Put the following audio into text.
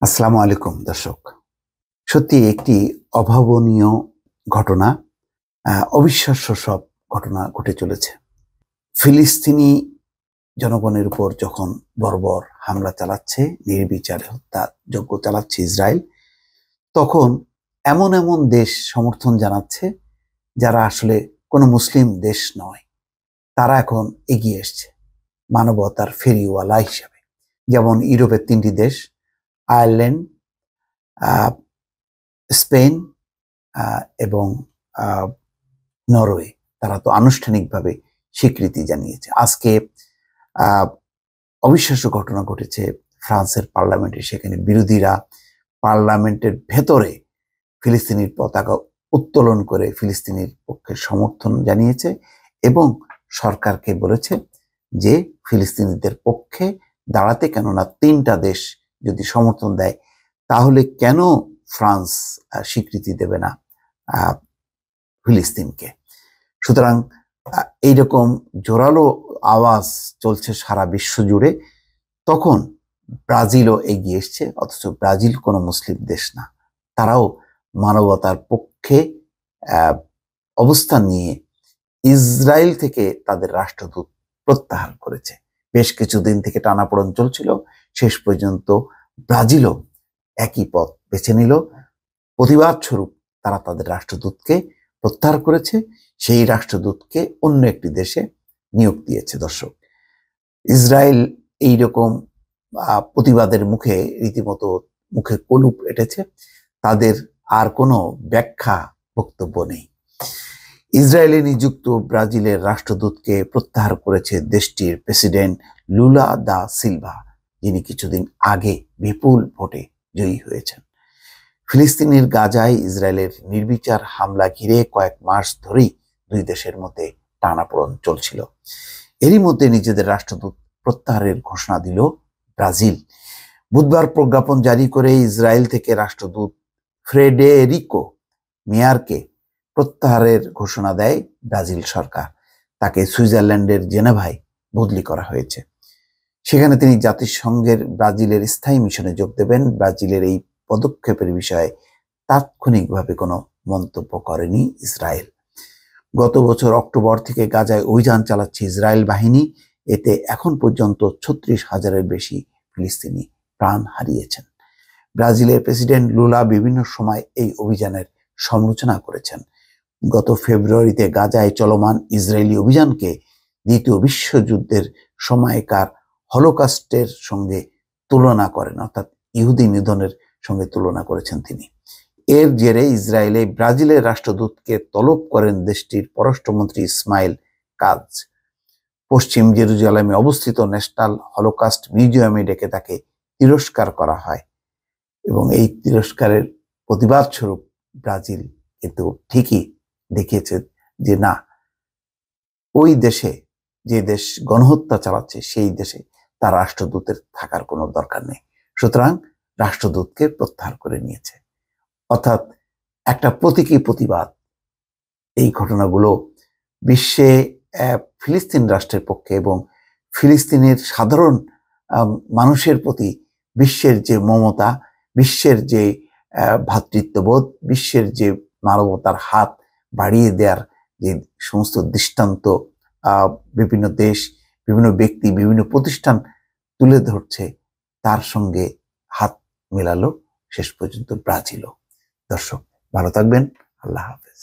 আসসালামু আলাইকুম দর্শক। সত্যি একটি অভাবনীয় ঘটনা, অবিশ্বাস্য সব ঘটনা ঘটে চলেছে। ফিলিস্তিনি জনগণের উপর যখন বর্বর হামলা চালাচ্ছে, নির্বিচারে হত্যাযজ্ঞ চালাচ্ছে ইসরায়েল, তখন এমন এমন দেশ সমর্থন জানাচ্ছে যারা আসলে কোনো মুসলিম দেশ নয়। তারা এখন এগিয়ে এসছে মানবতার ফেরিওয়ালা হিসাবে। যেমন ইউরোপের ৩টি দেশ, আয়ারল্যান্ড, স্পেন এবং নরওয়ে, তারা তো আনুষ্ঠানিকভাবে স্বীকৃতি জানিয়েছে। আজকে অবিশ্বাস্য ঘটনা ঘটেছে ফ্রান্সের পার্লামেন্টে। সেখানে বিরোধীরা পার্লামেন্টের ভেতরে ফিলিস্তিনির পতাকা উত্তোলন করে ফিলিস্তিনির পক্ষে সমর্থন জানিয়েছে এবং সরকারকে বলেছে যে ফিলিস্তিনিদের পক্ষে দাঁড়াতে, কেননা ৩টা দেশ যদি সমর্থন দেয় তাহলে কেন ফ্রান্স স্বীকৃতি দেবে না ফিলিস্তিনকে। সুতরাং এইরকম জোরালো আওয়াজ চলছে সারা বিশ্ব জুড়ে। তখন ব্রাজিলও এগিয়ে এসছে, অথচ ব্রাজিল কোনো মুসলিম দেশ না। তারাও মানবতার পক্ষে অবস্থান নিয়ে ইসরায়েল থেকে তাদের রাষ্ট্রদূত প্রত্যাহার করেছে। বেশ কিছুদিন থেকে টানাপোড়েন চলছিল, শেষ পর্যন্ত ব্রাজিলও একই পথ বেছে নিল। প্রতিবাদ স্বরূপ তারা তাদের রাষ্ট্রদূতকে প্রত্যাহার করেছে, সেই রাষ্ট্রদূতকে অন্য একটি দেশে নিয়োগ দিয়েছে। দর্শক, ইসরায়েল এইরকম প্রতিবাদের মুখে রীতিমতো মুখে কলুপ এঁটেছে, তাদের আর কোনো ব্যাখ্যা বক্তব্য নেই। ইসরায়েলে নিযুক্ত ব্রাজিলের রাষ্ট্রদূতকে প্রত্যাহার করেছে দেশটির প্রেসিডেন্ট লুলা দা সিলভা, যিনি কিছুদিন আগে বিপুল ভোটে জয়ী হয়েছেন। ফিলিস্তিনের গাজায় ইসরায়েলের নির্বিচার হামলা ঘিরে কয়েক মাস ধরেই দুই দেশের মধ্যে টানাপোড়েন চলছিল। এরই মধ্যে নিজেদের রাষ্ট্রদূত প্রত্যাহারের ঘোষণা দিল ব্রাজিল। বুধবার প্রজ্ঞাপন জারি করে ইসরায়েল থেকে রাষ্ট্রদূত ফ্রেডেরিকো মেয়ারকে প্রত্যাহারের ঘোষণা দেয় ব্রাজিল সরকার। তাকে সুইজারল্যান্ডের জেনেভায় বদলি করা হয়েছে। সেখানে তিনি জাতিসংঘের ব্রাজিলের স্থায়ী মিশনে যোগ দেবেন। ব্রাজিলের এই পদক্ষেপের বিষয়ে তাৎক্ষণিকভাবে কোনো মন্তব্য করেনি ইসরায়েল। গত বছর অক্টোবর থেকে গাজায় অভিযান চালাচ্ছে ইসরায়েল বাহিনী। এতে এখন পর্যন্ত ৩৬,০০০-এর বেশি ফিলিস্তিনি প্রাণ হারিয়েছেন। ব্রাজিলের প্রেসিডেন্ট লুলা বিভিন্ন সময় এই অভিযানের সমালোচনা করেছেন। গত ফেব্রুয়ারিতে গাজায় চলমান ইসরায়েলি অভিযানকে দ্বিতীয় বিশ্বযুদ্ধের সময়কার হলোকস্টের সঙ্গে তুলনা করেন, অর্থাৎ ইহুদি নিধনের সঙ্গে তুলনা করেছেন তিনি। এর জেরে ইসরায়েলে ব্রাজিলের রাষ্ট্রদূতকে তলব করেন দেশটির পররাষ্ট্রমন্ত্রী ইসমাইল কাজ। পশ্চিম জেরুজালেমে অবস্থিত ন্যাশনাল হলোকাস্ট মিউজিয়ামে ডেকে তাকে তিরস্কার করা হয় এবং এই তিরস্কারের প্রতিবাদ স্বরূপ ব্রাজিল কিন্তু ঠিকই দেখিয়েছে যে না, ওই দেশে, যে দেশ গণহত্যা চালাচ্ছে সেই দেশে তার রাষ্ট্রদূতের থাকার কোনো দরকার নেই। সুতরাং রাষ্ট্রদূতকে প্রত্যাহার করে নিয়েছে। অর্থাৎ একটা প্রতীকী প্রতিবাদ। এই ঘটনাগুলো বিশ্বে ফিলিস্তিন রাষ্ট্রের পক্ষে এবং ফিলিস্তিনের সাধারণ মানুষের প্রতি বিশ্বের যে মমতা, বিশ্বের যে ভ্রাতৃত্ববোধ, বিশ্বের যে মানবতার হাত বাড়িয়ে দেওয়ার যে সমস্ত দৃষ্টান্ত বিভিন্ন দেশ, বিভিন্ন ব্যক্তি, বিভিন্ন প্রতিষ্ঠান তুলে ধরছে, তার সঙ্গে হাত মেলালো শেষ পর্যন্ত ব্রাজিলও। দর্শক, ভালো থাকবেন। আল্লাহ হাফেজ।